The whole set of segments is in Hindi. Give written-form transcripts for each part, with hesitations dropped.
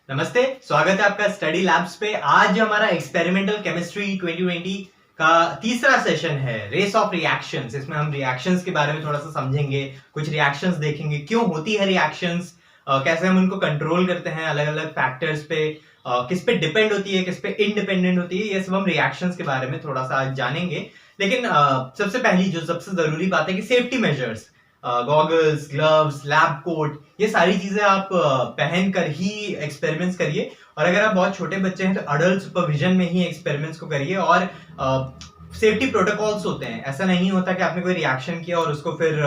नमस्ते, स्वागत है आपका स्टडी लैब्स पे। आज हमारा एक्सपेरिमेंटल केमिस्ट्री 2020 का तीसरा सेशन है, रेस ऑफ रिएक्शंस। इसमें हम रिएक्शंस के बारे में थोड़ा सा समझेंगे, कुछ रिएक्शंस देखेंगे, क्यों होती है रिएक्शंस, कैसे हम उनको कंट्रोल करते हैं, अलग अलग फैक्टर्स पे, किस पे डिपेंड होती है, किस पे इंडिपेंडेंट होती है। ये सब हम रिएक्शंस के बारे में थोड़ा सा आज जानेंगे। लेकिन सबसे पहली जो सबसे जरूरी बात है कि safety measures, goggles, gloves, lab coat, ये सारी चीजें आप पहन कर ही एक्सपेरिमेंट्स करिए। और अगर आप बहुत छोटे बच्चे हैं तो अडल्ट सुपरविजन में ही एक्सपेरिमेंट्स को करिए। और सेफ्टी प्रोटोकॉल्स होते हैं, ऐसा नहीं होता कि आपने कोई रिएक्शन किया और उसको फिर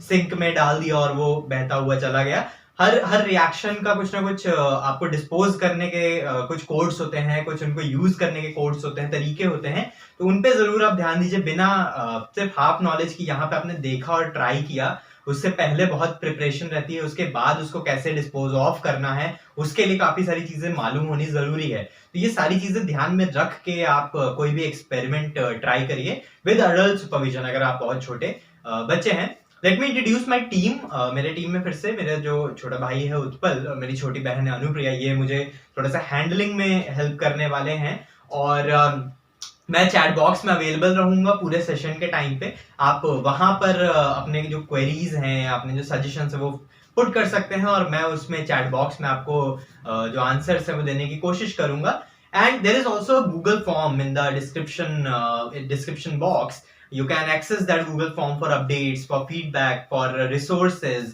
सिंक में डाल दिया और वो बहता हुआ चला गया। हर रिएक्शन का कुछ ना कुछ आपको डिस्पोज करने के कुछ कोड्स होते हैं, कुछ उनको यूज करने के कोड्स होते हैं, तरीके होते हैं। तो उन पे जरूर आप ध्यान दीजिए। बिना सिर्फ हाफ नॉलेज की यहाँ पे आपने देखा और ट्राई किया, उससे पहले बहुत प्रिपरेशन रहती है, उसके बाद उसको कैसे डिस्पोज ऑफ करना है उसके लिए काफी सारी चीजें मालूम होनी जरूरी है। तो ये सारी चीजें ध्यान में रख के आप कोई भी एक्सपेरिमेंट ट्राई करिए विद अडल्ट सुपरविजन, अगर आप बहुत छोटे बच्चे हैं। Let me introduce my team. मेरे टीम में फिर से मेरा जो छोटा भाई है उत्पल, मेरी छोटी बहन है अनुप्रिया, ये मुझे थोड़ा सा हैंडलिंग में हेल्प करने वाले हैं। और मैं चैट बॉक्स में अवेलेबल रहूंगा पूरे सेशन के टाइम पे। आप वहां पर अपने जो क्वेरीज हैं, अपने जो सजेशंस है वो पुट कर सकते हैं और मैं उसमें चैट बॉक्स में आपको जो आंसर्स है वो देने की कोशिश करूंगा। And there is also Google form in the description box. You can access that Google form for updates, for feedback, for resources.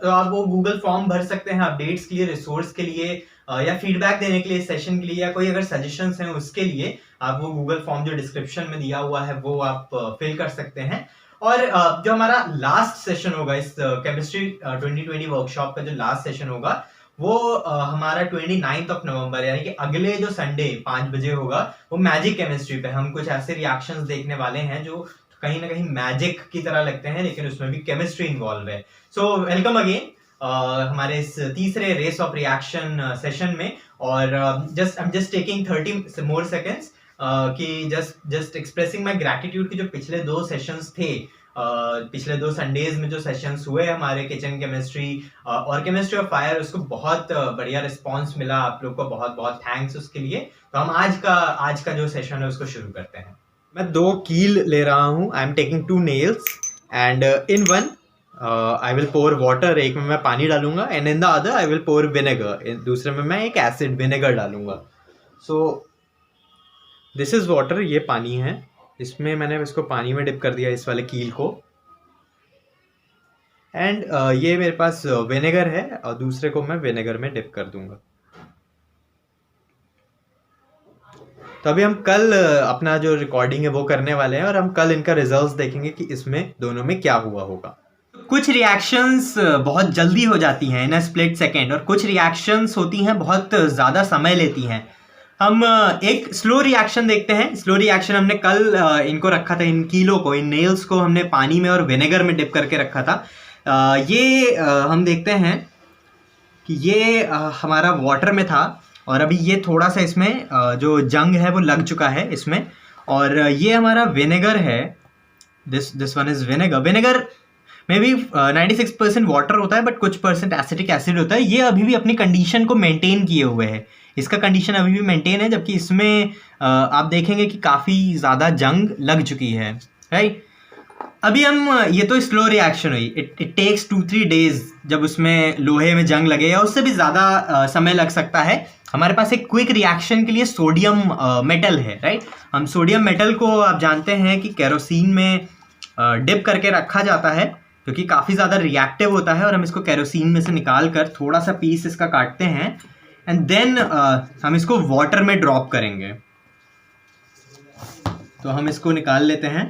तो आप वो Google फॉर्म भर सकते हैं अपडेट्स के लिए, रिसोर्स के लिए, या फीडबैक देने के लिए, सेशन के लिए, या कोई अगर सजेशंस हैं उसके लिए आप वो Google फॉर्म जो डिस्क्रिप्शन में दिया हुआ है वो आप फिल कर सकते हैं। और जो हमारा लास्ट सेशन होगा इस केमिस्ट्री 2020 वर्कशॉप का, जो लास्ट सेशन होगा वो हमारा 29 नवंबर यानी कि अगले जो संडे 5 बजे होगा, वो मैजिक केमिस्ट्री पे। हम कुछ ऐसे रिएक्शंस देखने वाले हैं जो कहीं ना कहीं मैजिक की तरह लगते हैं, लेकिन उसमें भी केमिस्ट्री इन्वॉल्व है। सो वेलकम अगेन हमारे इस तीसरे रेस ऑफ रिएक्शन सेशन में। और I am just taking 30 more seconds कि जस्ट एक्सप्रेसिंग माई ग्रैटिट्यूड कि जो पिछले 2 सेशंस थे, पिछले 2 संडेज में जो सेशंस हुए हमारे किचन केमिस्ट्री और केमिस्ट्री ऑफ फायर, उसको बहुत बढ़िया रिस्पांस मिला। आप लोग को बहुत बहुत थैंक्स उसके लिए। तो हम आज का जो सेशन है उसको शुरू करते हैं। मैं 2 कील ले रहा हूँ। I am taking 2 nails and in one I will pour water. एक में मैं पानी डालूंगा and in the other I will pour vinegar. दूसरे में मैं एक एसिड विनेगर डालूंगा। सो दिस इज वाटर, ये पानी है। इसमें मैंने इसको पानी में डिप कर दिया, इस वाले कील को। एंड ये मेरे पास विनेगर है और दूसरे को मैं विनेगर में डिप कर दूंगा। तो अभी हम कल अपना जो रिकॉर्डिंग है वो करने वाले हैं और हम कल इनका रिजल्ट्स देखेंगे कि इसमें दोनों में क्या हुआ होगा। कुछ रिएक्शंस बहुत जल्दी हो जाती हैं इन अ स्प्लिट सेकेंड, और कुछ रिएक्शंस होती हैं बहुत ज़्यादा समय लेती हैं। हम एक स्लो रिएक्शन देखते हैं। स्लो रिएक्शन हमने कल इनको रखा था, इन कीलों को, इन नेल्स को हमने पानी में और विनेगर में डिप करके रखा था। ये हम देखते हैं कि ये हमारा वाटर में था और अभी ये थोड़ा सा इसमें जो जंग है वो लग चुका है इसमें। और ये हमारा विनेगर है। This one is vinegar. Vinegar में भी 96% वाटर होता है बट कुछ परसेंट एसिटिक एसिड होता है। ये अभी भी अपनी कंडीशन को मेंटेन किए हुए है, इसका कंडीशन अभी भी मेंटेन है, जबकि इसमें आप देखेंगे कि काफ़ी ज़्यादा जंग लग चुकी है, राइट। अभी हम, ये तो स्लो रिएक्शन हुई। इट टेक्स 2-3 डेज जब उसमें लोहे में जंग लगे, या उससे भी ज़्यादा समय लग सकता है। हमारे पास एक क्विक रिएक्शन के लिए सोडियम मेटल है, राइट। हम सोडियम मेटल को आप जानते हैं कि केरोसिन में डिप करके रखा जाता है क्योंकि काफ़ी ज़्यादा रिएक्टिव होता है। और हम इसको केरोसिन में से निकाल कर थोड़ा सा पीस इसका काटते हैं एंड देन हम इसको वाटर में ड्रॉप करेंगे। तो हम इसको निकाल लेते हैं।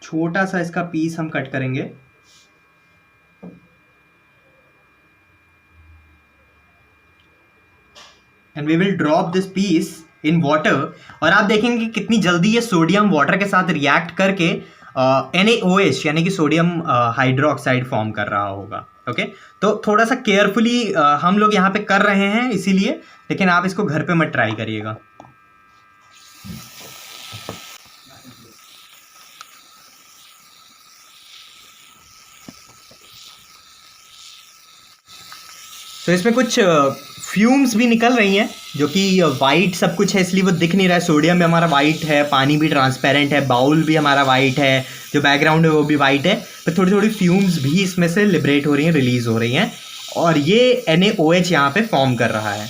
छोटा सा इसका पीस हम कट करेंगे। And we will drop this piece in water. और आप देखेंगे कि कितनी जल्दी ये सोडियम वाटर के साथ रिएक्ट करके NaOH यानी कि सोडियम हाइड्रोक्साइड फॉर्म कर रहा होगा। ओके, तो थोड़ा सा केयरफुली हम लोग यहाँ पे कर रहे हैं इसीलिए, लेकिन आप इसको घर पे मत ट्राई करिएगा। तो इसमें कुछ फ्यूम्स भी निकल रही हैं जो कि वाइट सब कुछ है, इसलिए वो दिख नहीं रहा है। सोडियम भी हमारा वाइट है, पानी भी ट्रांसपेरेंट है, बाउल भी हमारा वाइट है, जो बैकग्राउंड है वो भी वाइट है, पर थोड़ी थोड़ी फ्यूम्स भी इसमें से लिबरेट हो रही हैं, रिलीज हो रही हैं, और ये NaOH यहाँ पे फॉर्म कर रहा है।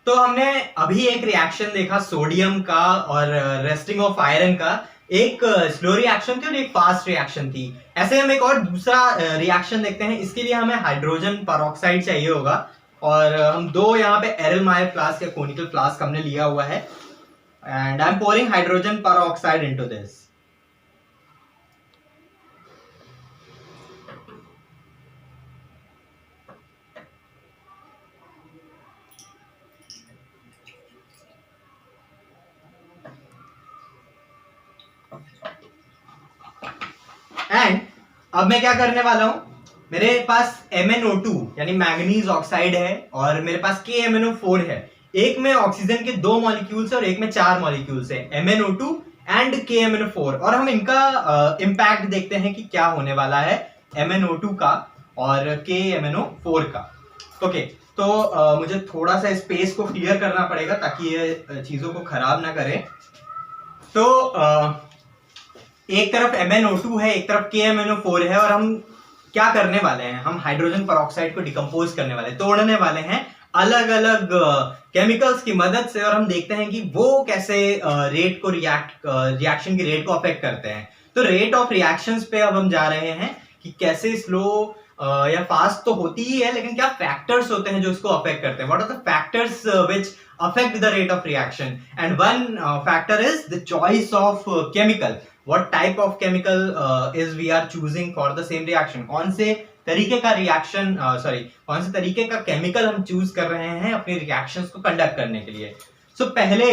तो हमने अभी एक रिएक्शन देखा सोडियम का और रेस्टिंग ऑफ आयरन का। एक स्लो रिएक्शन थी और एक फास्ट रिएक्शन थी। ऐसे हम एक और दूसरा रिएक्शन देखते हैं। इसके लिए हमें हाइड्रोजन पेरोक्साइड चाहिए होगा, और हम दो यहाँ पे एरलमायर फ्लास्क या कोनिकल फ्लास्क हमने लिया हुआ है, and I am pouring hydrogen peroxide into this. And अब मैं क्या करने वाला हूं, मेरे पास MnO2 यानी मैंगनीज ऑक्साइड है, और मेरे पास KMnO4 है। एक में ऑक्सीजन के 2 मॉलिक्यूल्स है और एक में 4 मॉलिक्यूल्स है, MnO2 एंड KMnO4। और हम इनका इम्पैक्ट देखते हैं कि क्या होने वाला है MnO2 का और KMnO4 का। ओके, तो मुझे थोड़ा सा स्पेस को क्लियर करना पड़ेगा ताकि ये चीजों को खराब ना करें। तो एक तरफ MnO2 है, एक तरफ KMnO4 है, और हम क्या करने वाले हैं, हम हाइड्रोजन पेरोक्साइड को डिकम्पोज करने वाले, तोड़ने वाले हैं अलग अलग केमिकल्स की मदद से, और हम देखते हैं कि वो कैसे रेट को रिएक्शन की रेट को अफेक्ट करते हैं। तो रेट ऑफ रिएक्शंस पे अब हम जा रहे हैं कि कैसे स्लो या फास्ट तो होती ही है, लेकिन क्या फैक्टर्स होते हैं जो इसको अफेक्ट करते हैं। What are the factors which affect the rate of reaction, and one factor is the choice of chemical. What type of chemical is we are choosing for the same reaction? कौन से तरीके का रिएक्शन कौन से तरीके का केमिकल हम चूज कर रहे हैं अपने रिएक्शंस को कंडक्ट करने के लिए। सो पहले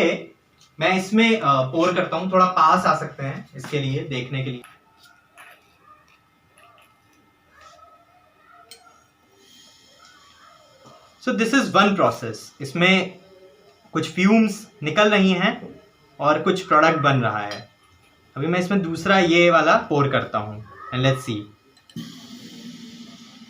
मैं इसमें पोर करता हूं, थोड़ा पास आ सकते हैं इसके लिए देखने के लिए। So this is one process. इसमें कुछ फ्यूम्स निकल रही हैं और कुछ प्रोडक्ट बन रहा है। अभी मैं इसमें दूसरा ये वाला पोर करता हूं, and let's see,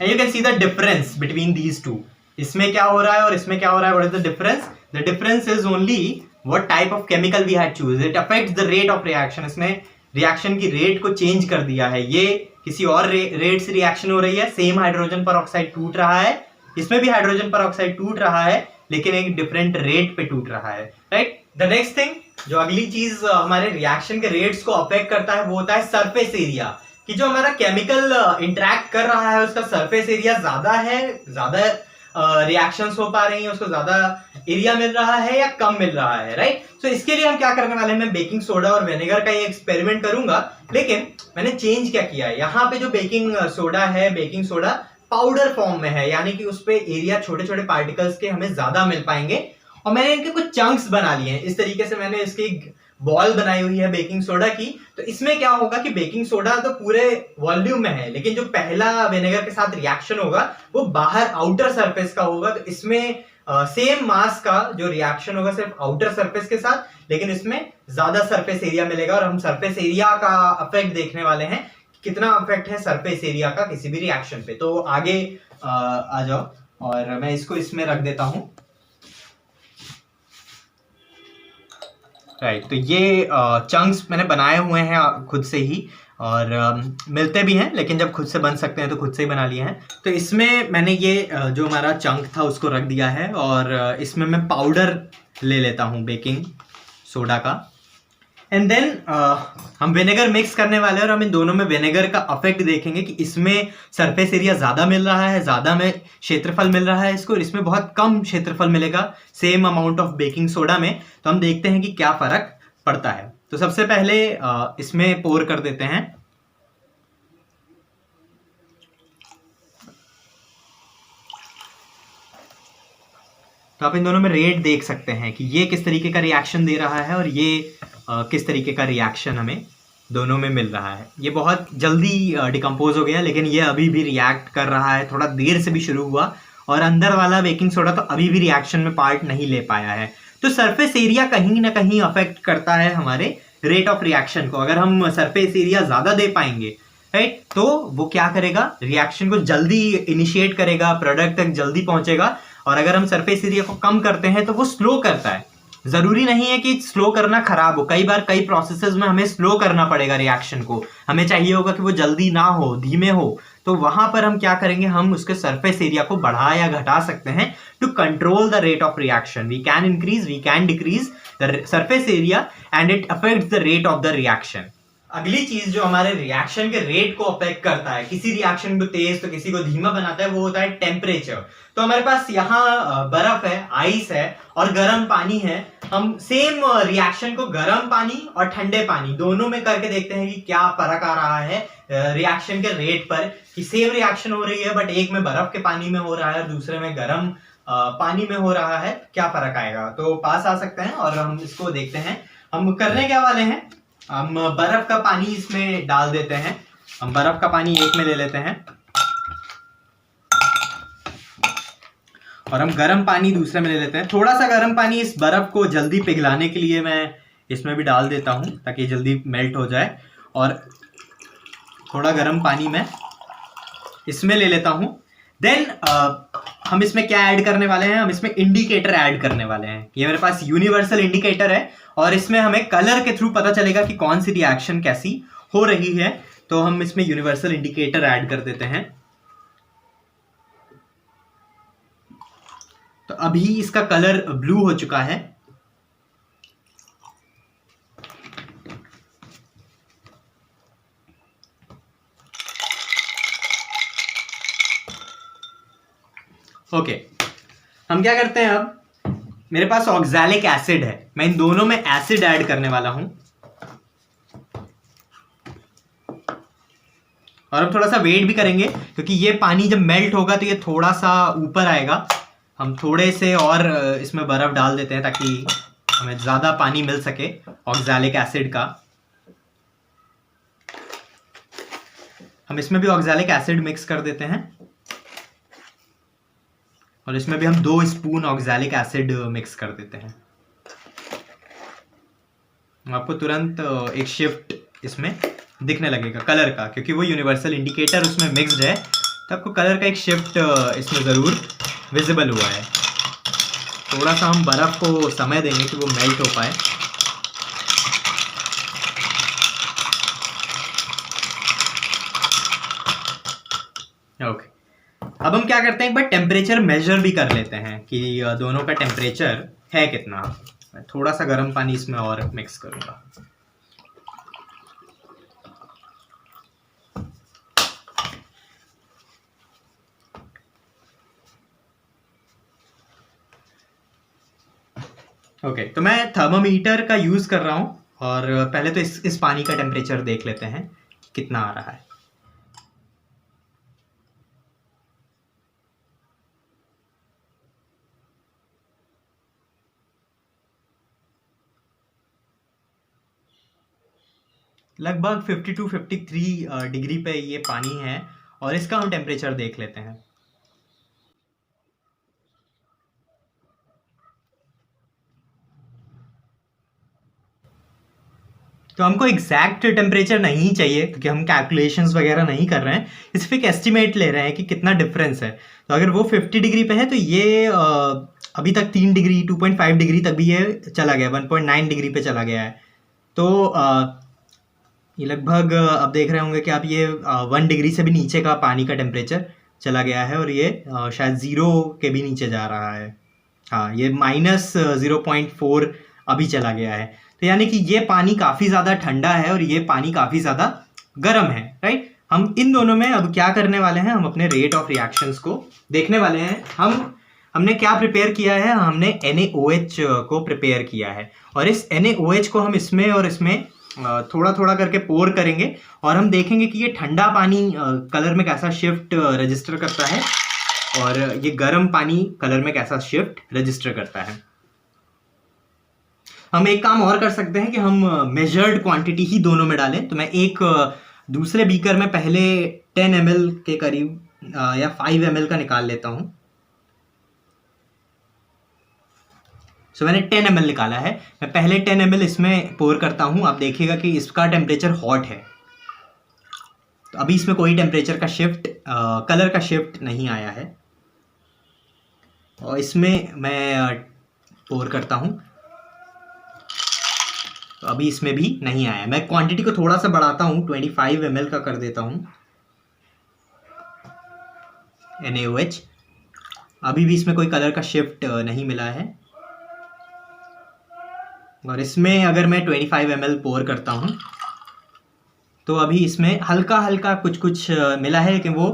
and you can see the difference between these two. इसमें क्या हो रहा है और इसमें क्या हो रहा है। What is the difference? The difference is only what type of chemical we had chose. It affects the rate of reaction. इसने रिएक्शन की रेट को चेंज कर दिया है। ये किसी और रेट से रिएक्शन हो रही है, सेम हाइड्रोजन पेरोक्साइड टूट रहा है, इसमें भी हाइड्रोजन पेरोक्साइड टूट रहा है, लेकिन एक डिफरेंट रेट पे टूट रहा है, राइट। द नेक्स्ट थिंग, जो अगली चीज हमारे रिएक्शन के रेट्स को अफेक्ट करता है, वो होता है सरफेस एरिया। कि जो हमारा केमिकल इंटरेक्ट कर रहा है उसका सरफेस एरिया ज्यादा है, ज्यादा रिएक्शंस हो पा रही हैं, उसको ज्यादा एरिया मिल रहा है या कम मिल रहा है, राइट। सो इसके लिए हम क्या करने वाले हैं, मैं बेकिंग सोडा और विनेगर का ये एक्सपेरिमेंट करूंगा, लेकिन मैंने चेंज क्या किया है। यहाँ पे जो बेकिंग सोडा है, बेकिंग सोडा पाउडर फॉर्म में है, यानी कि उस पे एरिया छोटे छोटे पार्टिकल्स के हमें ज्यादा मिल पाएंगे, और मैंने इनके कुछ चंक्स बना लिए हैं। इस तरीके से मैंने इसकी बॉल बनाई हुई है बेकिंग सोडा की। तो इसमें क्या होगा कि बेकिंग सोडा तो पूरे वॉल्यूम में है, लेकिन जो पहला विनेगर के साथ रिएक्शन होगा वो बाहर आउटर सरफेस का होगा। तो इसमें सेम मास का जो रिएक्शन होगा सिर्फ आउटर सरफेस के साथ, लेकिन इसमें ज्यादा सरफेस एरिया मिलेगा, और हम सरफेस एरिया का अफेक्ट देखने वाले हैं, कितना अफेक्ट है सरफेस एरिया का किसी भी रिएक्शन पे। तो आगे आ जाओ, और मैं इसको इसमें रख देता हूं, राइट। तो ये चंक्स मैंने बनाए हुए हैं खुद से ही, और मिलते भी हैं, लेकिन जब खुद से बन सकते हैं तो खुद से ही बना लिए हैं। तो इसमें मैंने ये जो हमारा चंक था उसको रख दिया है, और इसमें मैं पाउडर ले लेता हूँ बेकिंग सोडा का, एंड देन हम विनेगर मिक्स करने वाले हैं, और हम इन दोनों में विनेगर का अफेक्ट देखेंगे कि इसमें सरफेस एरिया ज्यादा मिल रहा है, ज्यादा में क्षेत्रफल मिल रहा है इसको, और इसमें बहुत कम क्षेत्रफल मिलेगा same amount of baking soda में। तो हम देखते हैं कि क्या फर्क पड़ता है। तो सबसे पहले इसमें पोर कर देते हैं। तो आप इन दोनों में रेट देख सकते हैं कि ये किस तरीके का रिएक्शन दे रहा है, और ये किस तरीके का रिएक्शन हमें दोनों में मिल रहा है। ये बहुत जल्दी डिकम्पोज हो गया, लेकिन ये अभी भी रिएक्ट कर रहा है, थोड़ा देर से भी शुरू हुआ, और अंदर वाला बेकिंग सोडा तो अभी भी रिएक्शन में पार्ट नहीं ले पाया है। तो सरफेस एरिया कहीं ना कहीं अफेक्ट करता है हमारे रेट ऑफ रिएक्शन को। अगर हम सरफेस एरिया ज्यादा दे पाएंगे राइट। तो वो क्या करेगा, रिएक्शन को जल्दी इनिशिएट करेगा, प्रोडक्ट तक जल्दी पहुंचेगा। और अगर हम सरफेस एरिया को कम करते हैं तो वो स्लो करता है। जरूरी नहीं है कि स्लो करना खराब हो, कई बार कई प्रोसेसेस में हमें स्लो करना पड़ेगा रिएक्शन को, हमें चाहिए होगा कि वो जल्दी ना हो, धीमे हो, तो वहां पर हम क्या करेंगे, हम उसके सरफेस एरिया को बढ़ा या घटा सकते हैं to control the rate of reaction. We can increase, we can decrease the surface area and it affects the rate of the reaction. अगली चीज जो हमारे रिएक्शन के रेट को अफेक्ट करता है, किसी रिएक्शन को तेज तो किसी को धीमा बनाता है, वो होता है टेम्परेचर। तो हमारे पास यहाँ बर्फ है, आइस है और गर्म पानी है। हम सेम रिएक्शन को गर्म पानी और ठंडे पानी दोनों में करके देखते हैं कि क्या फर्क आ रहा है रिएक्शन के रेट पर, कि सेम रिएक्शन हो रही है बट एक में बर्फ के पानी में हो रहा है और दूसरे में गर्म पानी में हो रहा है, क्या फर्क आएगा। तो पास आ सकते हैं और हम इसको देखते हैं। हम करने क्या वाले हैं, हम बर्फ का पानी इसमें डाल देते हैं। हम बर्फ का पानी एक में ले लेते हैं और हम गर्म पानी दूसरे में ले लेते हैं। थोड़ा सा गर्म पानी इस बर्फ को जल्दी पिघलाने के लिए मैं इसमें भी डाल देता हूं ताकि जल्दी मेल्ट हो जाए। और थोड़ा गर्म पानी मैं इसमें ले लेता हूं। देन हम इसमें क्या ऐड करने वाले हैं, हम इसमें इंडिकेटर ऐड करने वाले हैं। ये मेरे पास यूनिवर्सल इंडिकेटर है और इसमें हमें कलर के थ्रू पता चलेगा कि कौन सी रिएक्शन कैसी हो रही है। तो हम इसमें यूनिवर्सल इंडिकेटर ऐड कर देते हैं। तो अभी इसका कलर ब्लू हो चुका है। ओके, हम क्या करते हैं, अब मेरे पास ऑक्सैलिक एसिड है, मैं इन दोनों में एसिड ऐड करने वाला हूं। और हम थोड़ा सा वेट भी करेंगे क्योंकि ये पानी जब मेल्ट होगा तो ये थोड़ा सा ऊपर आएगा। हम थोड़े से और इसमें बर्फ डाल देते हैं ताकि हमें ज्यादा पानी मिल सके ऑक्सैलिक एसिड का। हम इसमें भी ऑक्सैलिक एसिड मिक्स कर देते हैं और इसमें भी हम 2 स्पून ऑक्सैलिक एसिड मिक्स कर देते हैं। आपको तुरंत एक शिफ्ट इसमें दिखने लगेगा कलर का, क्योंकि वो यूनिवर्सल इंडिकेटर उसमें मिक्स्ड है, तो आपको कलर का एक शिफ्ट इसमें ज़रूर विजिबल हुआ है। थोड़ा सा हम बर्फ़ को समय देंगे कि वो मेल्ट हो पाए। ओके, अब हम क्या करते हैं, एक बार टेम्परेचर मेजर भी कर लेते हैं कि दोनों का टेम्परेचर है कितना। मैं थोड़ा सा गर्म पानी इसमें और मिक्स करूंगा। ओके, तो मैं थर्मामीटर का यूज कर रहा हूं और पहले तो इस पानी का टेम्परेचर देख लेते हैं कितना आ रहा है। लगभग 52 53 डिग्री पे ये पानी है और इसका हम टेम्परेचर देख लेते हैं। तो हमको एग्जैक्ट टेम्परेचर नहीं चाहिए क्योंकि हम कैलकुलेशंस वगैरह नहीं कर रहे हैं, सिर्फ एक एस्टिमेट ले रहे हैं कि कितना डिफरेंस है। तो अगर वो 50 डिग्री पे है तो ये अभी तक 3 डिग्री 2.5 डिग्री तक भी ये चला गया, 1.9 डिग्री पे चला गया है। तो ये लगभग अब देख रहे होंगे कि आप ये 1 डिग्री से भी नीचे का पानी का टेम्परेचर चला गया है और ये शायद 0 के भी नीचे जा रहा है। हाँ, ये -0.4 अभी चला गया है। तो यानी कि ये पानी काफ़ी ज़्यादा ठंडा है और ये पानी काफ़ी ज़्यादा गर्म है, राइट। हम इन दोनों में अब क्या करने वाले हैं, हम अपने रेट ऑफ रिएक्शंस को देखने वाले हैं। हमने क्या प्रिपेयर किया है, हमने NaOH को प्रिपेयर किया है और इस NaOH को हम इसमें और इसमें थोड़ा थोड़ा करके पोर करेंगे और हम देखेंगे कि ये ठंडा पानी कलर में कैसा शिफ्ट रजिस्टर करता है और ये गर्म पानी कलर में कैसा शिफ्ट रजिस्टर करता है। हम एक काम और कर सकते हैं कि हम मेजर्ड क्वांटिटी ही दोनों में डालें। तो मैं एक दूसरे बीकर में पहले 10 ml के करीब या 5 ml का निकाल लेता हूं। सो मैंने 10 ml निकाला है। मैं पहले 10 ml इसमें पोर करता हूं। आप देखिएगा कि इसका टेम्परेचर हॉट है। तो अभी इसमें कोई टेम्परेचर का शिफ्ट, कलर का शिफ्ट नहीं आया है। और इसमें मैं पोर करता हूँ, तो अभी इसमें भी नहीं आया। मैं क्वांटिटी को थोड़ा सा बढ़ाता हूँ, 25 ml का कर देता हूँ NaOH। अभी भी इसमें कोई कलर का शिफ्ट नहीं मिला है। और इसमें अगर मैं 25 ml पोर करता हूँ तो अभी इसमें हल्का हल्का कुछ कुछ मिला है, लेकिन वो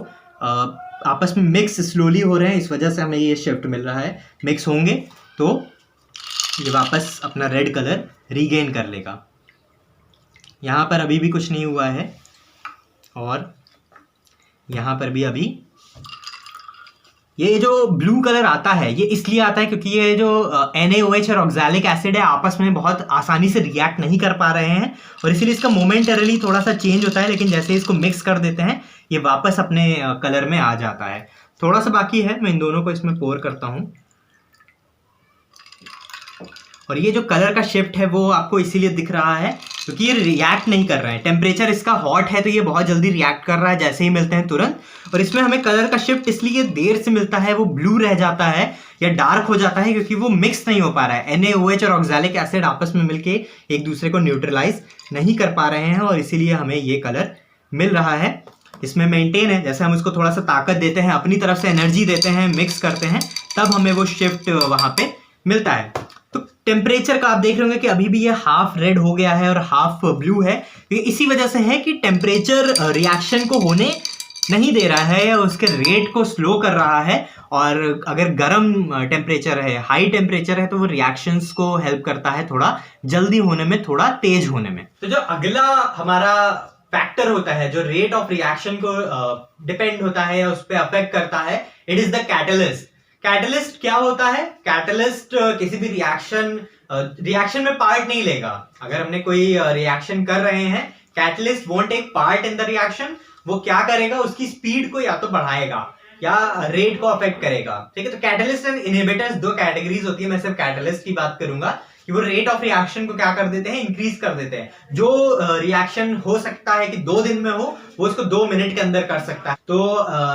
आपस में मिक्स स्लोली हो रहे हैं, इस वजह से हमें ये शिफ्ट मिल रहा है। मिक्स होंगे तो ये वापस अपना रेड कलर रीगेन कर लेगा। यहाँ पर अभी भी कुछ नहीं हुआ है, और यहाँ पर भी अभी ये जो ब्लू कलर आता है ये इसलिए आता है क्योंकि ये जो NaOH और ऑक्सैलिक एसिड है आपस में बहुत आसानी से रिएक्ट नहीं कर पा रहे हैं, और इसीलिए इसका मोमेंटरली थोड़ा सा चेंज होता है, लेकिन जैसे इसको मिक्स कर देते हैं ये वापस अपने कलर में आ जाता है। थोड़ा सा बाकी है, मैं इन दोनों को इसमें पोर करता हूँ। और ये जो कलर का शिफ्ट है वो आपको इसीलिए दिख रहा है क्योंकि ये रिएक्ट नहीं कर रहे हैं। टेम्परेचर इसका हॉट है तो ये बहुत जल्दी रिएक्ट कर रहा है जैसे ही मिलते हैं तुरंत, और इसमें हमें कलर का शिफ्ट इसलिए देर से मिलता है, वो ब्लू रह जाता है या डार्क हो जाता है क्योंकि वो मिक्स नहीं हो पा रहा है। NaOH और ऑक्सैलिक एसिड आपस में मिलके एक दूसरे को न्यूट्रलाइज नहीं कर पा रहे हैं, और इसीलिए हमें ये कलर मिल रहा है। इसमें मेंटेन है, जैसे हम उसको थोड़ा सा ताकत देते हैं, अपनी तरफ से एनर्जी देते हैं, मिक्स करते हैं, तब हमें वो शिफ्ट वहां पे मिलता है। तो टेम्परेचर का आप देख रहे होंगे कि अभी भी ये हाफ रेड हो गया है और हाफ ब्लू है। ये इसी वजह से है कि टेम्परेचर रिएक्शन को होने नहीं दे रहा है, उसके रेट को स्लो कर रहा है। और अगर गर्म टेम्परेचर है, हाई टेम्परेचर है, तो वो रिएक्शंस को हेल्प करता है थोड़ा जल्दी होने में, थोड़ा तेज होने में। तो जो अगला हमारा फैक्टर होता है जो रेट ऑफ रिएक्शन को डिपेंड होता है या उस पर अफेक्ट करता है, it is the catalyst. Catalyst क्या होता है? कैटलिस्ट किसी भी रिएक्शन में पार्ट नहीं लेगा। अगर हमने कोई रिएक्शन कर रहे हैं, catalyst won't take part in the reaction. वो क्या करेगा? उसकी स्पीड को या तो बढ़ाएगा या रेट को अफेक्ट करेगा। ठीक है, तो कैटलिस्ट एंड इनहिबिटर्स दो कैटेगरीज होती है। मैं सिर्फ कैटलिस्ट की बात करूंगा कि वो रेट ऑफ रिएक्शन को क्या कर देते हैं? इंक्रीज कर देते हैं। जो रिएक्शन हो सकता है कि 2 दिन में हो, वो उसको 2 मिनट के अंदर कर सकता है। तो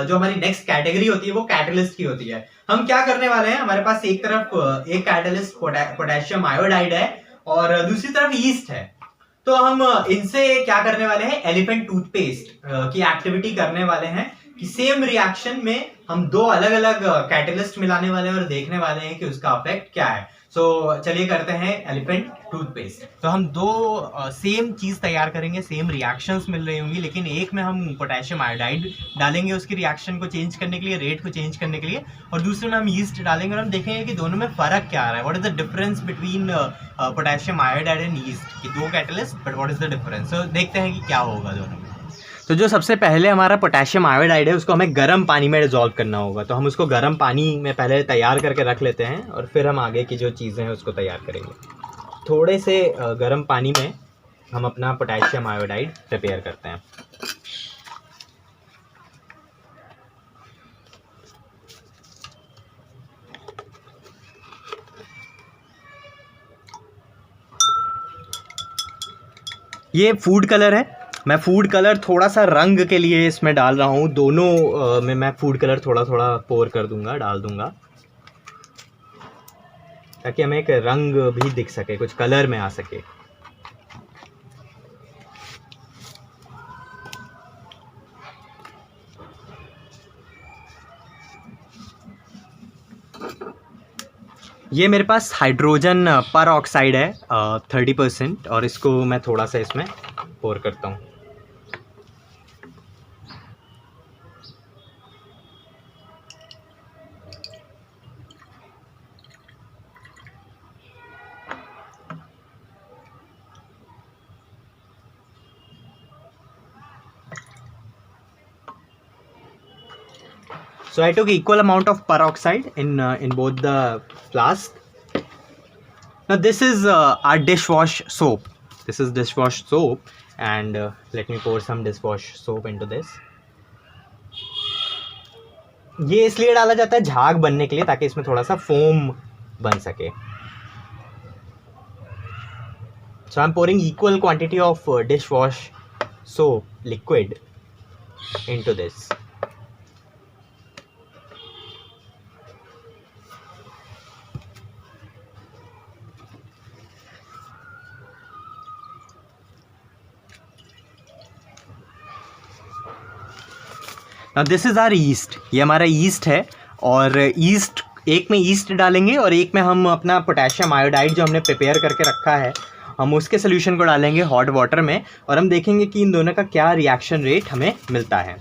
जो हमारी नेक्स्ट कैटेगरी होती है वो कैटलिस्ट की होती है। हम क्या करने वाले हैं, हमारे पास एक तरफ एक कैटलिस्ट पोटेशियम आयोडाइड है और दूसरी तरफ ईस्ट है। तो हम इनसे क्या करने वाले हैं? एलिफेंट टूथपेस्ट की एक्टिविटी करने वाले हैं कि सेम रिएक्शन में हम 2 अलग अलग कैटलिस्ट मिलाने वाले हैं और देखने वाले हैं कि उसका इफेक्ट क्या है। सो चलिए करते हैं एलिफेंट टूथपेस्ट। तो हम 2 सेम चीज तैयार करेंगे, सेम रिएक्शंस मिल रही होंगी, लेकिन एक में हम पोटेशियम आयोडाइड डालेंगे उसकी रिएक्शन को चेंज करने के लिए, रेट को चेंज करने के लिए, और दूसरे में हम यीस्ट डालेंगे और हम देखेंगे कि दोनों में फर्क क्या आ रहा है। What is the difference between potassium iodide and yeast की 2 catalyst, but what is the difference. So देखते हैं कि क्या होगा दोनों में। तो जो सबसे पहले हमारा पोटेशियम आयोडाइड है उसको हमें गर्म पानी में डिसॉल्व करना होगा। तो हम उसको गर्म पानी में पहले तैयार करके रख लेते हैं और फिर हम आगे की जो चीज़ें हैं उसको तैयार करेंगे। थोड़े से गर्म पानी में हम अपना पोटेशियम आयोडाइड प्रिपेयर करते हैं। ये फूड कलर है। मैं फूड कलर थोड़ा सा रंग के लिए इसमें डाल रहा हूँ। दोनों में मैं फूड कलर थोड़ा थोड़ा पोर कर दूंगा, डाल दूंगा, ताकि हमें एक रंग भी दिख सके, कुछ कलर में आ सके। ये मेरे पास हाइड्रोजन पर ऑक्साइड है 30%, और इसको मैं थोड़ा सा इसमें पोर करता हूँ। So I took equal amount of peroxide in both the flask. Now this is our dishwash soap. This is dishwash soap, and let me pour some dishwash soap into this. ये इसलिए डाला जाता है झाग बनने के लिए, ताकि इसमें थोड़ा सा फोम बन सके। So I'm pouring equal quantity of dishwash soap liquid into this. Now this is our yeast. ये हमारा yeast है और yeast एक में ईस्ट डालेंगे और एक में हम अपना पोटेशियम आयोडाइड जो हमने प्रिपेयर करके रखा है हम उसके सोल्यूशन को डालेंगे हॉट वाटर में और हम देखेंगे कि इन दोनों का क्या रिएक्शन रेट हमें मिलता है.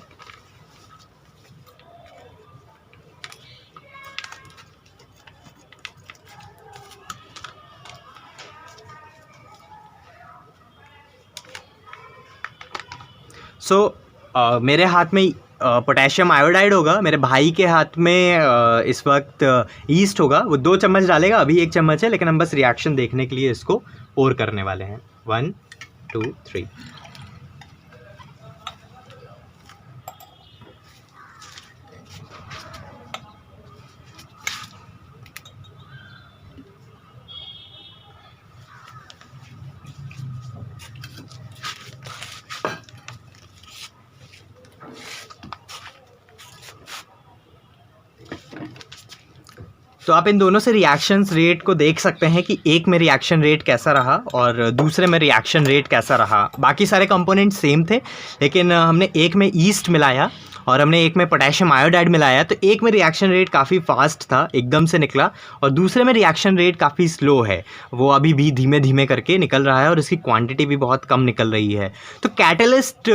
मेरे हाथ में पोटेशियम आयोडाइड होगा, मेरे भाई के हाथ में इस वक्त ईस्ट होगा. वो 2 चम्मच डालेगा, अभी 1 चम्मच है, लेकिन हम बस रिएक्शन देखने के लिए इसको पोर करने वाले हैं. 1 2 3. तो आप इन दोनों से रिएक्शंस रेट को देख सकते हैं कि एक में रिएक्शन रेट कैसा रहा और दूसरे में रिएक्शन रेट कैसा रहा. बाकी सारे कंपोनेंट सेम थे, लेकिन हमने एक में ईस्ट मिलाया और हमने एक में पोटेशियम आयोडाइड मिलाया, तो एक में रिएक्शन रेट काफ़ी फास्ट था, एकदम से निकला, और दूसरे में रिएक्शन रेट काफ़ी स्लो है, वो अभी भी धीमे धीमे करके निकल रहा है और इसकी क्वांटिटी भी बहुत कम निकल रही है. तो कैटलिस्ट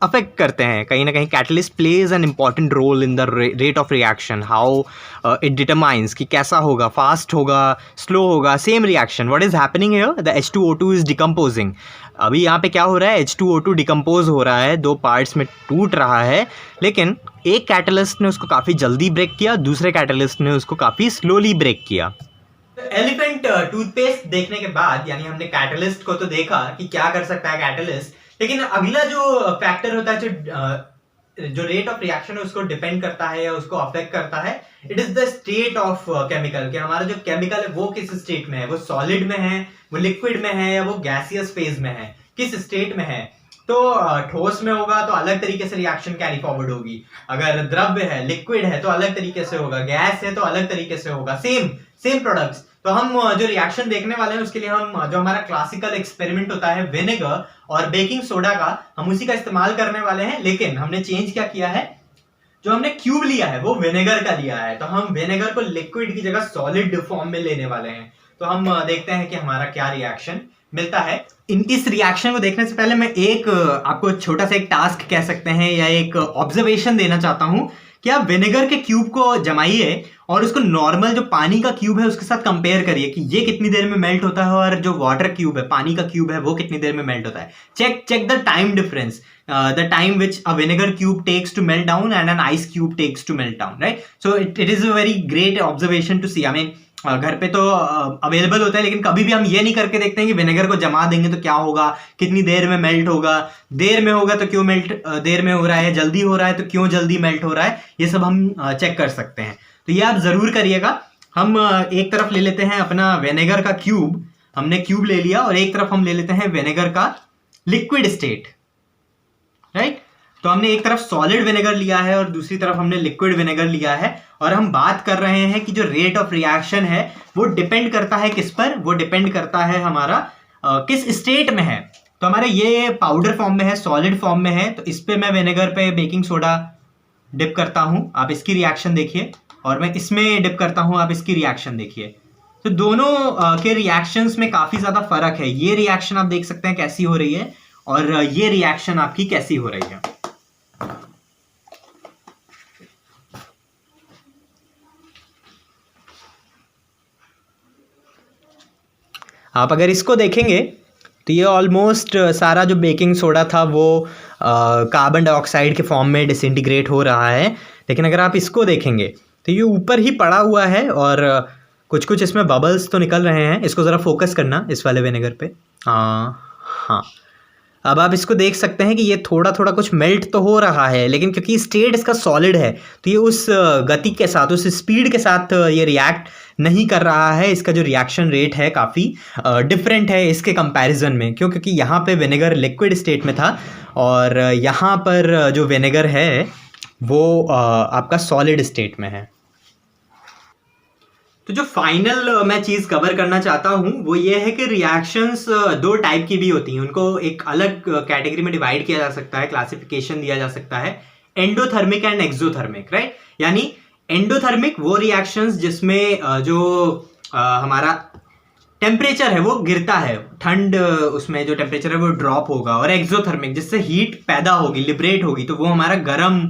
अफेक्ट करते हैं कहीं ना कहीं. Catalyst plays an important role in the rate of reaction. How it determines कि कैसा होगा, फास्ट होगा, स्लो होगा. Same reaction, what is happening here, the H2O2 is decomposing. अभी यहाँ पे क्या हो रहा है, H2O2 डिकम्पोज हो रहा है, 2 पार्ट्स में टूट रहा है, लेकिन एक कैटलिस्ट ने उसको काफ़ी जल्दी ब्रेक किया, दूसरे कैटलिस्ट ने उसको काफ़ी स्लोली ब्रेक किया. एलिफेंट टूथपेस्ट देखने के बाद, यानी हमने कैटलिस्ट को तो देखा कि क्या कर सकता है कैटलिस्ट, लेकिन अगला जो फैक्टर होता है जो रेट ऑफ रिएक्शन है उसको डिपेंड करता है या उसको अफेक्ट करता है, it is the state of chemical. कि हमारा जो केमिकल है वो किस स्टेट में है, वो सॉलिड में है, वो लिक्विड में है, या वो गैसियस फेज में है, किस स्टेट में है. तो ठोस में होगा तो अलग तरीके से रिएक्शन कैरी फॉरवर्ड होगी, अगर द्रव्य है, लिक्विड है तो अलग तरीके से होगा, गैस है तो अलग तरीके से होगा. Same products. तो हम जो रिएक्शन देखने वाले हैं उसके लिए हम जो हमारा क्लासिकल एक्सपेरिमेंट होता है विनेगर और बेकिंग सोडा का, हम उसी का इस्तेमाल करने वाले हैं. लेकिन हमने चेंज क्या किया है, जो हमने क्यूब लिया है वो विनेगर का लिया है, तो हम विनेगर को लिक्विड की जगह सॉलिड फॉर्म में लेने वाले हैं. तो हम देखते हैं कि हमारा क्या रिएक्शन मिलता है. इस रिएक्शन को देखने से पहले मैं एक आपको छोटा सा एक टास्क कह सकते हैं या एक ऑब्जर्वेशन देना चाहता हूं कि आप विनेगर के क्यूब को जमाइए और उसको नॉर्मल जो पानी का क्यूब है उसके साथ कंपेयर करिए कि ये कितनी देर में मेल्ट होता है और जो वाटर क्यूब है, पानी का क्यूब है, वो कितनी देर में मेल्ट होता है. Check the time difference, the time which a vinegar cube takes to melt down and an ice cube takes to melt down, right. So it is a very great observation to see. I mean घर पे तो अवेलेबल होता है, लेकिन कभी भी हम ये नहीं करके देखते हैं कि विनेगर को जमा देंगे तो क्या होगा, कितनी देर में मेल्ट होगा, देर में होगा तो क्यों मेल्ट देर में हो रहा है, जल्दी हो रहा है तो क्यों जल्दी मेल्ट हो रहा है, ये सब हम चेक कर सकते हैं. तो ये आप जरूर करिएगा. हम एक तरफ ले लेते हैं अपना विनेगर का क्यूब, हमने क्यूब ले लिया, और एक तरफ हम ले लेते हैं विनेगर का लिक्विड स्टेट, राइट. तो हमने एक तरफ सॉलिड विनेगर लिया है और दूसरी तरफ हमने लिक्विड विनेगर लिया है, और हम बात कर रहे हैं कि जो रेट ऑफ रिएक्शन है वो डिपेंड करता है किस पर, वो डिपेंड करता है हमारा किस स्टेट में है. तो हमारे ये पाउडर फॉर्म में है, सॉलिड फॉर्म में है, तो इस पे मैं विनेगर पे बेकिंग सोडा डिप करता हूं, आप इसकी रिएक्शन देखिए, और मैं इसमें डिप करता हूं, आप इसकी रिएक्शन देखिए. तो दोनों के रिएक्शंस में काफी ज्यादा फर्क है. ये रिएक्शन आप देख सकते हैं कैसी हो रही है और ये रिएक्शन आपकी कैसी हो रही है. आप अगर इसको देखेंगे तो ये ऑलमोस्ट सारा जो बेकिंग सोडा था वो कार्बन डाइऑक्साइड के फॉर्म में डिसइंटीग्रेट हो रहा है. लेकिन अगर आप इसको देखेंगे तो ये ऊपर ही पड़ा हुआ है और कुछ कुछ इसमें बबल्स तो निकल रहे हैं. इसको ज़रा फोकस करना इस वाले विनेगर पे. हाँ, अब आप इसको देख सकते हैं कि ये थोड़ा थोड़ा कुछ मेल्ट तो हो रहा है, लेकिन क्योंकि स्टेट इसका सॉलिड है तो ये उस गति के साथ, उस स्पीड के साथ ये रिएक्ट नहीं कर रहा है, इसका जो रिएक्शन रेट है काफ़ी डिफरेंट है इसके कंपैरिजन में। क्यों? क्योंकि यहाँ पे विनेगर लिक्विड स्टेट में था और यहाँ पर जो विनेगर है वो आपका सॉलिड स्टेट में है। तो जो फाइनल मैं चीज़ कवर करना चाहता हूँ वो ये है कि रिएक्शंस दो टाइप की भी होती हैं, उनको एक अलग कैटेगरी में डिवाइड किया जा सकता है, क्लासिफिकेशन दिया जा सकता है, एंडोथर्मिक एंड एक्सोथर्मिक, राइट। यानी एंडोथर्मिक वो रिएक्शंस जिसमें जो हमारा टेम्परेचर है वो गिरता है, ठंड उसमें जो टेम्परेचर है वो ड्रॉप होगा, और एक्सोथर्मिक जिससे हीट पैदा होगी, लिबरेट होगी, तो वो हमारा गर्म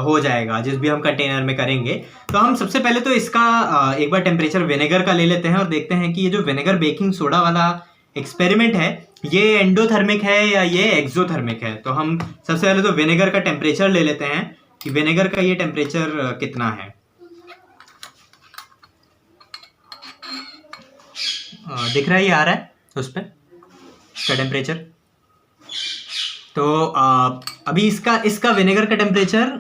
हो जाएगा जिस भी हम कंटेनर में करेंगे। तो हम सबसे पहले तो इसका एक बार टेम्परेचर विनेगर का ले लेते हैं और देखते हैं कि ये जो विनेगर बेकिंग सोडा वाला एक्सपेरिमेंट है ये एंडोथर्मिक है या ये एक्सोथर्मिक है। तो हम सबसे पहले तो विनेगर का टेम्परेचर ले लेते हैं कि विनेगर का ये टेम्परेचर कितना है। दिख रहा है, ये आ रहा है उस पर इसका टेम्परेचर। तो अभी इसका विनेगर का टेम्परेचर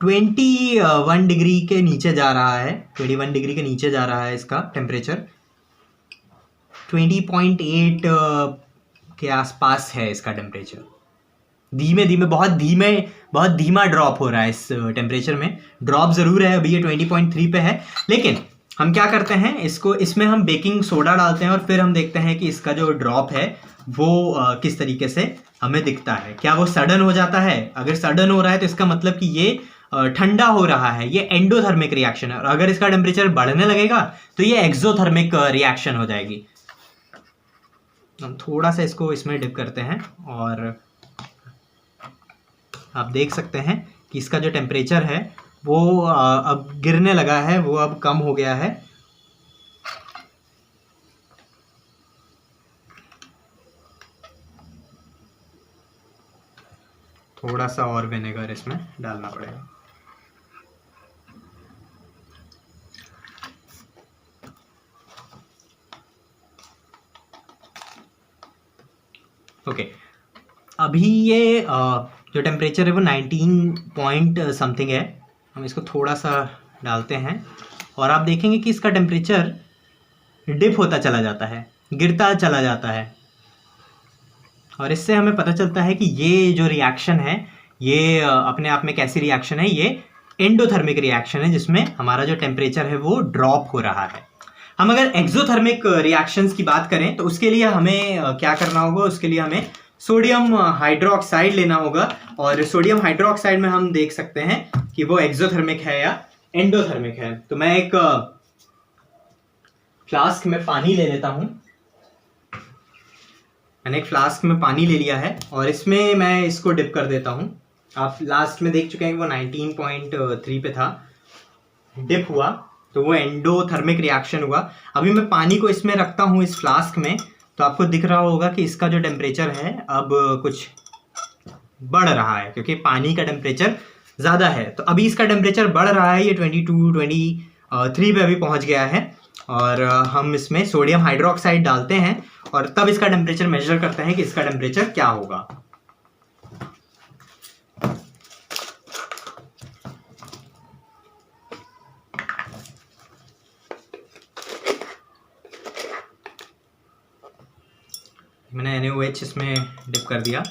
21 डिग्री के नीचे जा रहा है, 21 डिग्री के नीचे जा रहा है इसका टेम्परेचर, 20.8 के आसपास है इसका टेम्परेचर। धीमे धीमे बहुत धीमा ड्रॉप हो रहा है इस टेम्परेचर में, ड्रॉप ज़रूर है, अभी ये 20.3 पे है। लेकिन हम क्या करते हैं, इसमें हम बेकिंग सोडा डालते हैं और फिर हम देखते हैं कि इसका जो ड्रॉप है वो किस तरीके से हमें दिखता है। क्या वो सडन हो जाता है? अगर सडन हो रहा है तो इसका मतलब कि ये ठंडा हो रहा है, ये एंडोथर्मिक रिएक्शन है। और अगर इसका टेम्परेचर बढ़ने लगेगा तो ये एक्सोथर्मिक रिएक्शन हो जाएगी। हम थोड़ा सा इसको इसमें डिप करते हैं और आप देख सकते हैं कि इसका जो टेम्परेचर है वो अब गिरने लगा है, वो अब कम हो गया है। थोड़ा सा और विनेगर इसमें डालना पड़ेगा। ओके, अभी ये जो टेम्परेचर है वो 19 पॉइंट समथिंग है। हम इसको थोड़ा सा डालते हैं और आप देखेंगे कि इसका टेम्परेचर डिप होता चला जाता है, गिरता चला जाता है। और इससे हमें पता चलता है कि ये जो रिएक्शन है ये अपने आप में कैसी रिएक्शन है, ये एंडोथर्मिक रिएक्शन है जिसमें हमारा जो टेम्परेचर है वो ड्रॉप हो रहा है। हम अगर एक्सोथर्मिक रिएक्शंस की बात करें तो उसके लिए हमें क्या करना होगा, उसके लिए हमें सोडियम हाइड्रोक्साइड लेना होगा। और सोडियम हाइड्रोक्साइड में हम देख सकते हैं कि वो एक्सोथर्मिक है या एंडोथर्मिक है। तो मैं एक फ्लास्क में पानी ले लेता हूं। मैंने एक फ्लास्क में पानी ले लिया है और इसमें मैं इसको डिप कर देता हूं। आप लास्ट में देख चुके हैं कि वो 19.3 पे था, डिप हुआ तो वो एंडोथर्मिक रिएक्शन हुआ। अभी मैं पानी को इसमें रखता हूँ इस फ्लास्क में, तो आपको दिख रहा होगा कि इसका जो टेम्परेचर है अब कुछ बढ़ रहा है क्योंकि पानी का टेम्परेचर ज़्यादा है। तो अभी इसका टेम्परेचर बढ़ रहा है, ये 23 पे अभी पहुँच गया है। और हम इसमें सोडियम हाइड्रोक्साइड डालते हैं और तब इसका टेम्परेचर मेजर करते हैं कि इसका टेम्परेचर क्या होगा। मैंने NaOH इसमें डिप कर दिया।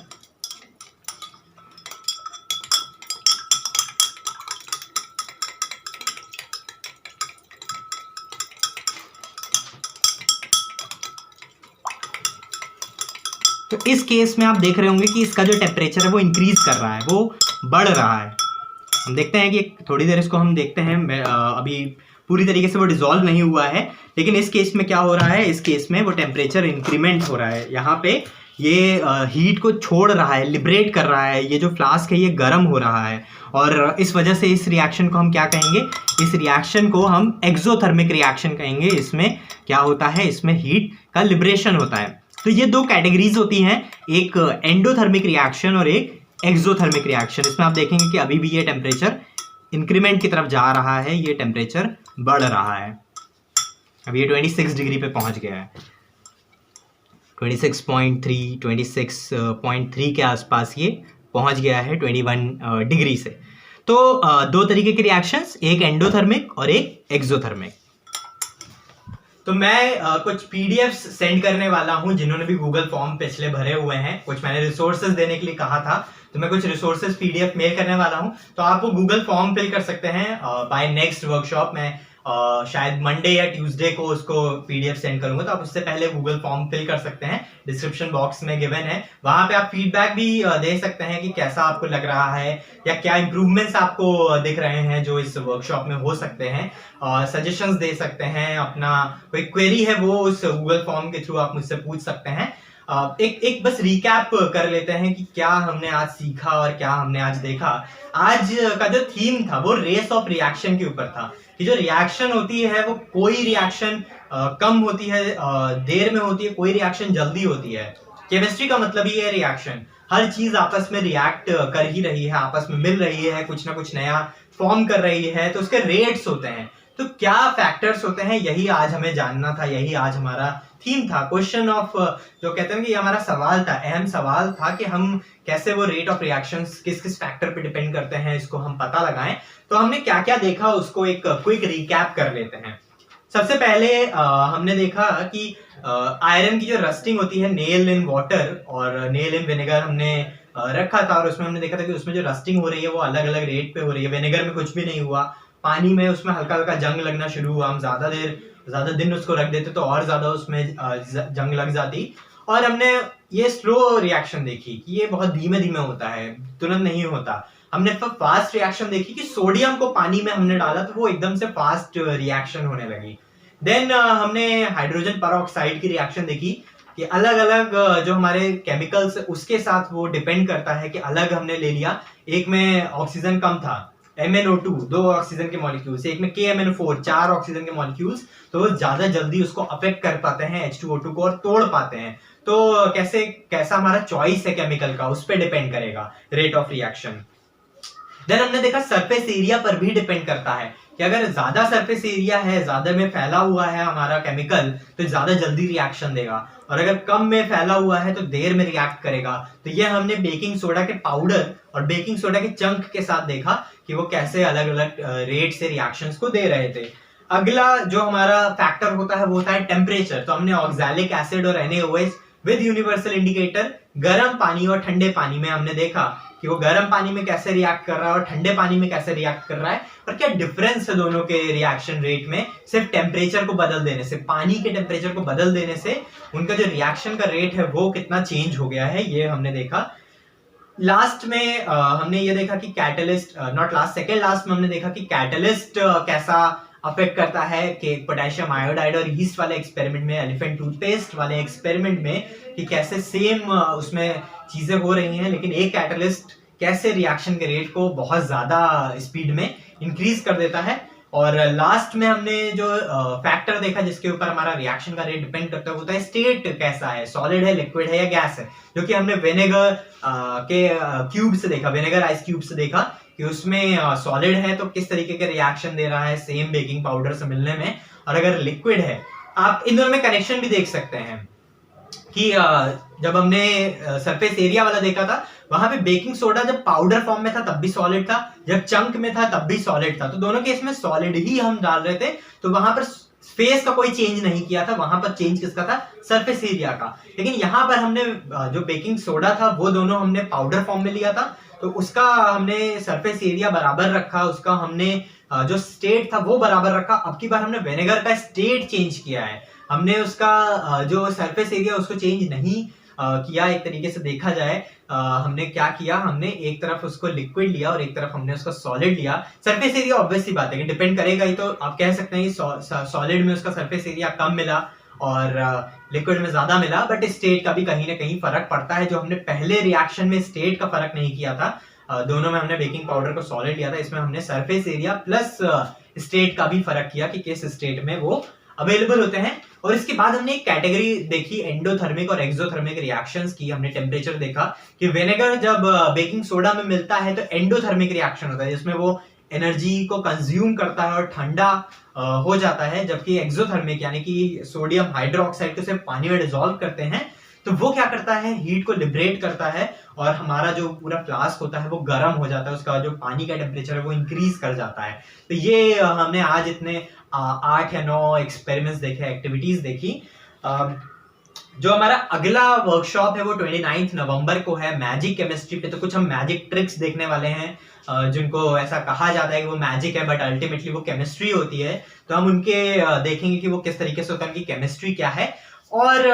तो इस केस में आप देख रहे होंगे कि इसका जो टेम्परेचर है वो इंक्रीज कर रहा है, वो बढ़ रहा है। हम देखते हैं कि थोड़ी देर इसको हम देखते हैं, अभी पूरी तरीके से वो डिसॉल्व नहीं हुआ है। लेकिन इस केस में क्या हो रहा है, इस केस में वो टेम्परेचर इंक्रीमेंट हो रहा है। यहाँ पे ये हीट को छोड़ रहा है, लिबरेट कर रहा है। ये जो फ्लास्क है ये गर्म हो रहा है और इस वजह से इस रिएक्शन को हम क्या कहेंगे, इस रिएक्शन को हम एक्सोथर्मिक रिएक्शन कहेंगे। इसमें क्या होता है, इसमें हीट का लिबरेशन होता है। तो ये दो कैटेगरीज होती हैं, एक एंडोथर्मिक रिएक्शन और एक एक्सोथर्मिक रिएक्शन। इसमें आप देखेंगे कि अभी भी ये टेम्परेचर इंक्रीमेंट की तरफ जा रहा है, ये टेम्परेचर बढ़ रहा है। अभी ये 26 डिग्री पे पहुंच गया है, 26.3, 26.3 के आसपास ये पहुंच गया है 21 डिग्री से। तो दो तरीके के रिएक्शंस, एक एंडोथर्मिक और एक एक्सोथर्मिक। तो मैं कुछ पीडीएफ्स सेंड करने वाला हूं जिन्होंने भी गूगल फॉर्म पिछले भरे हुए हैं। कुछ मैंने रिसोर्सेज देने के लिए कहा था, तो मैं कुछ रिसोर्सेज पीडीएफ मेल करने वाला हूं। तो आप वो गूगल फॉर्म फिल कर सकते हैं बाय नेक्स्ट वर्कशॉप में। शायद मंडे या ट्यूसडे को उसको पीडीएफ सेंड करूंगा, तो आप उससे पहले गूगल फॉर्म फिल कर सकते हैं। डिस्क्रिप्शन बॉक्स में गिवन है, वहां पे आप फीडबैक भी दे सकते हैं कि कैसा आपको लग रहा है या क्या इंप्रूवमेंट्स आपको दिख रहे हैं जो इस वर्कशॉप में हो सकते हैं। सजेशंस दे सकते हैं, अपना कोई क्वेरी है वो उस गूगल फॉर्म के थ्रू आप मुझसे पूछ सकते हैं। एक बस रिकैप कर लेते हैं कि क्या हमने आज सीखा और क्या हमने आज देखा। आज का जो थीम था वो रेस ऑफ रिएक्शन के ऊपर था कि जो रिएक्शन होती है वो कोई रिएक्शन कम होती है, देर में होती है, कोई रिएक्शन जल्दी होती है। केमिस्ट्री का मतलब ही है रिएक्शन। हर चीज आपस में रिएक्ट कर ही रही है, आपस में मिल रही है, कुछ ना कुछ नया फॉर्म कर रही है, तो उसके रेट्स होते हैं। तो क्या फैक्टर्स होते हैं, यही आज हमें जानना था, यही आज हमारा थीम था। क्वेश्चन ऑफ, जो कहते हैं कि हमारा सवाल था, अहम सवाल था कि हम कैसे वो रेट ऑफ रिएक्शंस किस किस फैक्टर पे डिपेंड करते हैं इसको हम पता लगाएं। तो हमने क्या क्या देखा उसको एक क्विक रिकैप कर लेते हैं। सबसे पहले हमने देखा कि आयरन की जो रस्टिंग होती है नेल इन वाटर और नेल इन विनेगर हमने रखा था, और उसमें हमने देखा था कि उसमें जो रस्टिंग हो रही है वो अलग अलग रेट पे हो रही है। विनेगर में कुछ भी नहीं हुआ, पानी में उसमें हल्का हल्का जंग लगना शुरू हुआ। हम ज्यादा दिन उसको रख देते तो और ज्यादा उसमें जंग लग जाती। और हमने ये स्लो रिएक्शन देखी कि ये बहुत धीमे धीमे होता है, तुरंत नहीं होता। हमने फास्ट रिएक्शन देखी कि सोडियम को पानी में हमने डाला तो वो एकदम से फास्ट रिएक्शन होने लगी। देन हमने हाइड्रोजन परऑक्साइड की रिएक्शन देखी कि अलग अलग जो हमारे केमिकल्स उसके साथ वो डिपेंड करता है कि अलग हमने ले लिया। एक में ऑक्सीजन कम था, MnO2 दो ऑक्सीजन के मॉलिक्यूल्स, एक में KMnO4 चार ऑक्सीजन के मॉलिक्यूल्स, तो वो ज्यादा जल्दी उसको अफेक्ट कर पाते हैं H2O2 को और तोड़ पाते हैं। तो कैसा हमारा चॉइस है केमिकल का, उस पर डिपेंड करेगा रेट ऑफ रिएक्शन। देन हमने देखा सरफेस एरिया पर भी डिपेंड करता है कि अगर ज्यादा सरफेस एरिया है, ज्यादा में फैला हुआ है हमारा केमिकल, तो ज्यादा जल्दी रिएक्शन देगा, और अगर कम में फैला हुआ है तो देर में रिएक्ट करेगा। तो ये हमने बेकिंग सोडा के पाउडर और बेकिंग सोडा के चंक के साथ देखा कि वो कैसे अलग अलग रेट से रिएक्शंस को दे रहे थे। अगला जो हमारा फैक्टर होता है वो होता है टेम्परेचर। तो हमने ऑक्सैलिक एसिड और NaOH विद यूनिवर्सल इंडिकेटर गर्म पानी और ठंडे पानी में हमने देखा कि वो गर्म पानी में कैसे रिएक्ट कर रहा है और ठंडे पानी में कैसे रिएक्ट कर रहा है, और क्या डिफरेंस है दोनों के रिएक्शन रेट में। सिर्फ टेम्परेचर को बदल देने से, पानी के टेम्परेचर को बदल देने से उनका जो रिएक्शन का रेट है वो कितना चेंज हो गया है, ये हमने देखा। लास्ट में हमने ये देखा कि catalyst, not last, second last में हमने देखा कि कैटलिस्ट कैसा अफेक्ट करता है कि पोटेशियम आयोडाइड और यीस्ट वाले एक्सपेरिमेंट में, एलिफेंट टूथपेस्ट वाले एक्सपेरिमेंट में, कि कैसे सेम उसमें चीजें हो रही हैं, लेकिन एक कैटलिस्ट कैसे रिएक्शन के रेट को बहुत ज्यादा स्पीड में इंक्रीज कर देता है। और लास्ट में हमने जो फैक्टर देखा जिसके ऊपर हमारा रिएक्शन का रेट डिपेंड करता है, होता है स्टेट कैसा है, सॉलिड है, लिक्विड है या गैस है, जो कि हमने विनेगर के क्यूब से देखा, विनेगर आइस क्यूब से देखा कि उसमें सॉलिड है तो किस तरीके के रिएक्शन दे रहा है सेम बेकिंग पाउडर से मिलने में, और अगर लिक्विड है, आप इन दोनों में कनेक्शन भी देख सकते हैं कि जब हमने सरफेस एरिया वाला देखा था वहां पे बेकिंग सोडा जब पाउडर फॉर्म में था तब भी सॉलिड था, जब चंक में था तब भी सॉलिड था। तो दोनों केस में सॉलिड ही हम डाल रहे थे, तो वहां पर फेस का कोई चेंज नहीं किया था, वहां पर चेंज किसका था, सरफेस एरिया का। लेकिन यहाँ पर हमने जो बेकिंग सोडा था वो दोनों हमने पाउडर फॉर्म में लिया था, तो उसका हमने सरफेस एरिया बराबर रखा, उसका हमने जो स्टेट था वो बराबर रखा। अब की बार हमने विनेगर का स्टेट चेंज किया है, हमने उसका जो सरफेस एरिया उसको चेंज नहीं किया। एक तरीके से देखा जाए हमने क्या किया, हमने एक तरफ उसको लिक्विड लिया और एक तरफ हमने उसको सॉलिड लिया। सरफेस एरिया ऑब्वियसली बात है कि डिपेंड करेगा ही, तो आप कह सकते हैं कि सॉलिड में उसका सरफेस एरिया कम मिला और लिक्विड में ज्यादा मिला, बट स्टेट का भी कहीं ना कहीं फर्क पड़ता है। जो हमने पहले रिएक्शन में स्टेट का फर्क नहीं किया था, दोनों में हमने बेकिंग पाउडर को सॉलिड लिया था, इसमें हमने सरफेस एरिया प्लस स्टेट का भी फर्क किया कि किस स्टेट में वो अवेलेबल होते हैं। और इसके बाद हमने एक कैटेगरी देखी एंडोथर्मिक और एक्सोथर्मिक रिएक्शंस की। हमने टेम्परेचर देखा कि विनेगर जब बेकिंग सोडा में मिलता है तो एंडोथर्मिक रिएक्शन होता है, जिसमें वो एनर्जी को कंज्यूम करता है और ठंडा हो जाता है, जबकि एक्सोथर्मिक यानी कि सोडियम हाइड्रोक्साइड को सिर्फ पानी में डिसॉल्व करते हैं तो वो क्या करता है, हीट को लिबरेट करता है और हमारा जो पूरा फ्लास्क होता है वो गर्म हो जाता है, उसका जो पानी का टेम्परेचर है वो इंक्रीज कर जाता है। तो ये हमने आज इतने 8 या 9 एक्सपेरिमेंट्स देखे, एक्टिविटीज देखी। जो हमारा अगला वर्कशॉप है वो 29 नवंबर को है मैजिक केमिस्ट्री पे। तो कुछ हम मैजिक ट्रिक्स देखने वाले हैं जिनको ऐसा कहा जाता है कि वो मैजिक है बट अल्टीमेटली वो केमिस्ट्री होती है। तो हम उनके देखेंगे कि वो किस तरीके से होता है, उनकी केमिस्ट्री क्या है। और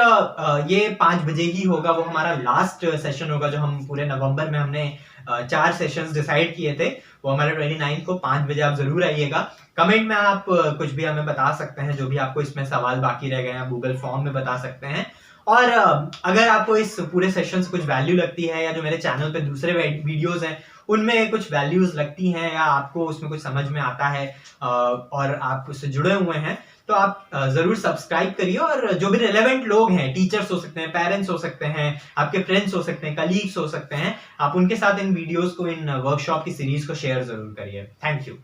ये 5 बजे ही होगा, वो हमारा लास्ट सेशन होगा जो हम पूरे नवंबर में हमने 4 सेशंस डिसाइड किए थे। वो हमारे 29 को 5 बजे आप जरूर आइएगा। कमेंट में आप कुछ भी हमें बता सकते हैं, जो भी आपको इसमें सवाल बाकी रह गए हैं गूगल फॉर्म में बता सकते हैं। और अगर आपको इस पूरे सेशन से कुछ वैल्यू लगती है या जो मेरे चैनल पे दूसरे वीडियोस हैं उनमें कुछ वैल्यूज लगती हैं या आपको उसमें कुछ समझ में आता है और आप उससे जुड़े हुए हैं, तो आप जरूर सब्सक्राइब करिए। और जो भी रिलेवेंट लोग हैं, टीचर्स हो सकते हैं, पेरेंट्स हो सकते हैं, आपके फ्रेंड्स हो सकते हैं, कलीग्स हो सकते हैं, आप उनके साथ इन वीडियोस को, इन वर्कशॉप की सीरीज को शेयर जरूर करिए। Thank you.